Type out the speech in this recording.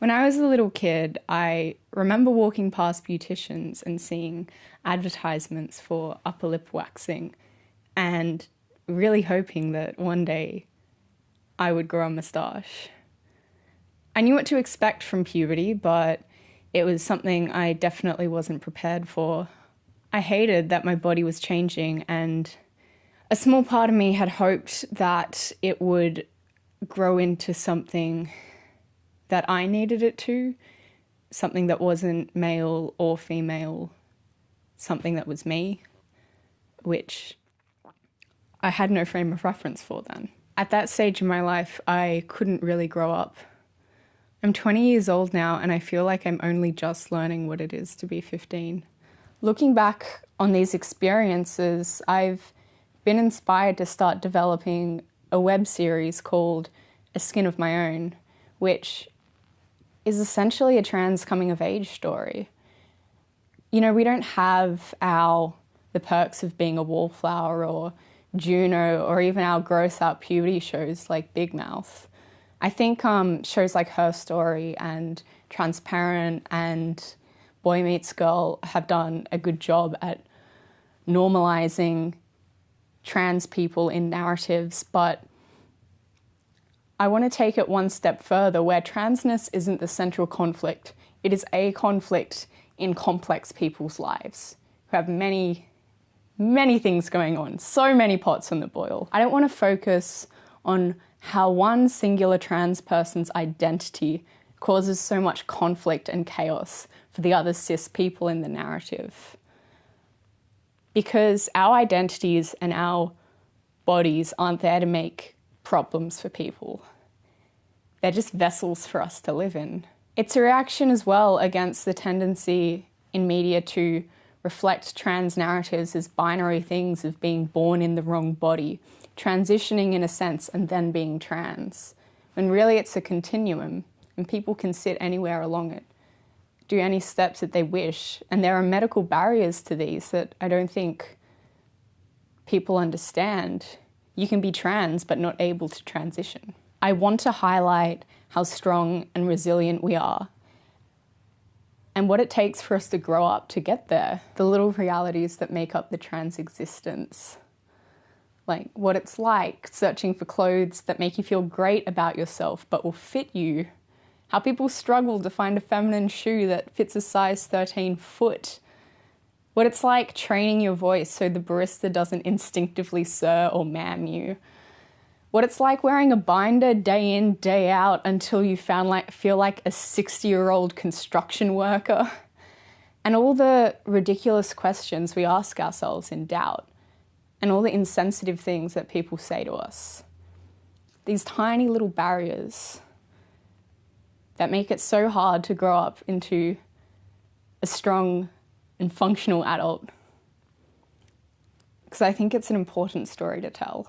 When I was a little kid, I remember walking past beauticians and seeing advertisements for upper lip waxing and really hoping that one day I would grow a moustache. I knew what to expect from puberty, but it was something I definitely wasn't prepared for. I hated that my body was changing, and a small part of me had hoped that it would grow into something that I needed it to, something that wasn't male or female, something that was me, which I had no frame of reference for then. At that stage in my life, I couldn't really grow up. I'm 20 years old now, and I feel like I'm only just learning what it is to be 15. Looking back on these experiences, I've been inspired to start developing a web series called A Skin of My Own, which is essentially a trans coming of age story. You know, we don't have the perks of being a wallflower or Juno or even our gross out puberty shows like Big Mouth. I think shows like Her Story and Transparent and Boy Meets Girl have done a good job at normalizing trans people in narratives, but I want to take it one step further, where transness isn't the central conflict. It is a conflict in complex people's lives who have many, many things going on, so many pots on the boil. I don't want to focus on how one singular trans person's identity causes so much conflict and chaos for the other cis people in the narrative. Because our identities and our bodies aren't there to make problems for people. They're just vessels for us to live in. It's a reaction as well against the tendency in media to reflect trans narratives as binary things of being born in the wrong body, transitioning in a sense and then being trans, when really it's a continuum and people can sit anywhere along it, do any steps that they wish, and there are medical barriers to these that I don't think people understand. You can be trans but not able to transition. I want to highlight how strong and resilient we are and what it takes for us to grow up to get there. The little realities that make up the trans existence. Like what it's like searching for clothes that make you feel great about yourself but will fit you. How people struggle to find a feminine shoe that fits a size 13 foot. What it's like training your voice so the barista doesn't instinctively sir or ma'am you. What it's like wearing a binder day in, day out until you feel like a 60-year-old construction worker. And all the ridiculous questions we ask ourselves in doubt. And all the insensitive things that people say to us. These tiny little barriers that make it so hard to grow up into a strong and functional adult. Because I think it's an important story to tell.